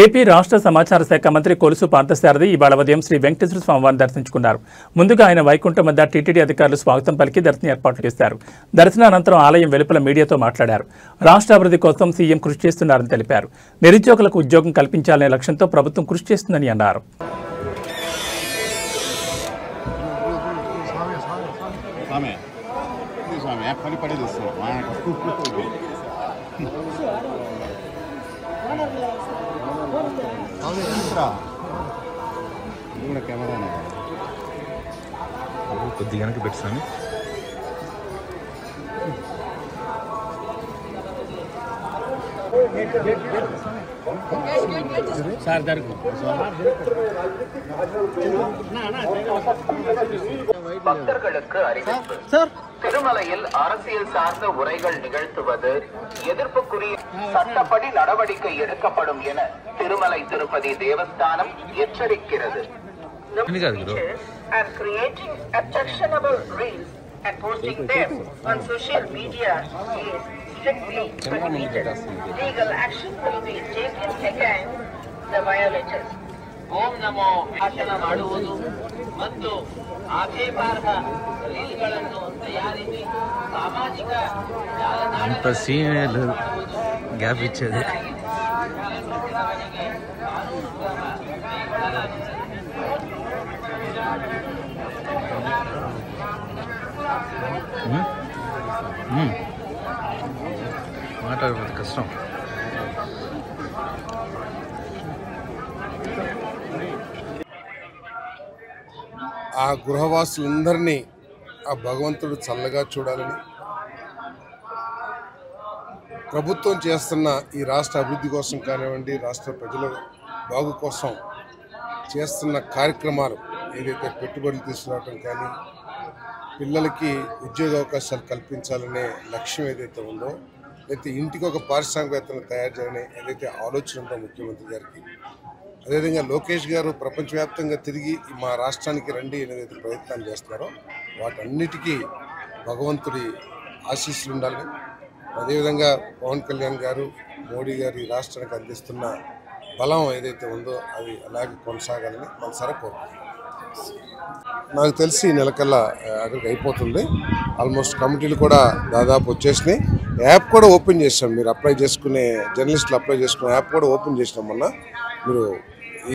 AP రాష్ట్ర సమాచార శాఖ మంత్రి కొలుసు పార్థసారథి ఇవాళ ఉదయం శ్రీ వెంకటేశ్వర స్వామివారిని దర్శించుకున్నారు. ముందుగా ఆయన వైకుంఠం వద్ద టీటీడీ అధికారులు స్వాగతం పలికి దర్శన ఏర్పాట్లు చేశారు. దర్శనానంతరం ఆలయం వెలుపల మీడియాతో మాట్లాడారు. రాష్ట్ర అభివృద్ధి కోసం సీఎం కృషి చేస్తున్నారని తెలిపారు. నిరుద్యోగులకు ఉద్యోగం కల్పించాలనే లక్ష్యంతో ప్రభుత్వం కృషి చేస్తుందని అన్నారు. కొద్దిగా పెట్టుసాను. பக்தர்களுக்கு அறிவிப்பு. திருமலையில் அரசியல் சார்ந்த உரைகள் நிகழ்த்துவது எதிர்ப்புக்குரிய சட்டப்படி நடவடிக்கை எடுக்கப்படும் என Thirumalai Tirupati Devasthanam எச்சரிக்கிறது. And creating objectionable reels and posting them on social media is strictly prohibited. Legal action will be taken against the violators. ಓಂ ನಮೋ ಭಾಷಣ ಮಾಡುವುದು ಮತ್ತು ಆಕ್ಷೇಪಾರ್ಹ ರೀಲ್ಗಳನ್ನು ತಯಾರಿಸಿ ಸಾಮಾಜಿಕ ಜಾಲತಾಣಗಳಲ್ಲಿ ಗ್ಯಾಪ್ ಇಚ್ಚೇది. మాట్లాడేది కష్టం. ఆ గృహవాసులందరినీ ఆ భగవంతుడు చల్లగా చూడాలని, ప్రభుత్వం చేస్తున్న ఈ రాష్ట్ర అభివృద్ధి కోసం కానివ్వండి, రాష్ట్ర ప్రజల బాగు కోసం చేస్తున్న కార్యక్రమాలు ఏదైతే పెట్టుబడులు తీసుకురావడం కానీ, పిల్లలకి ఉద్యోగ అవకాశాలు కల్పించాలనే లక్ష్యం ఏదైతే ఉందో, అయితే ఇంటికి ఒక పారిశ్రామికవేత్తలను తయారు చేయాలనే ఏదైతే ఆలోచన ఉందో ముఖ్యమంత్రి గారికి, అదేవిధంగా లోకేష్ గారు ప్రపంచవ్యాప్తంగా తిరిగి మా రాష్ట్రానికి రండి అనేది ప్రయత్నాలు చేస్తున్నారో వాటన్నిటికీ భగవంతుడి ఆశీస్సులు ఉండాలని, అదేవిధంగా పవన్ కళ్యాణ్ గారు, మోడీ గారు ఈ రాష్ట్రానికి అందిస్తున్న బలం ఏదైతే ఉందో అది అలాగే కొనసాగాలని మనసారా కోరుకుంటున్నాం. నాకు తెలిసి ఈ నెలకల్లా అక్కడికి అయిపోతుంది. ఆల్మోస్ట్ కమిటీలు కూడా దాదాపు వచ్చేసినాయి. యాప్ కూడా ఓపెన్ చేసాం. మీరు అప్లై చేసుకునే జర్నలిస్టులు అప్లై చేసుకునే యాప్ కూడా ఓపెన్ చేసినాం. మొన్న మీరు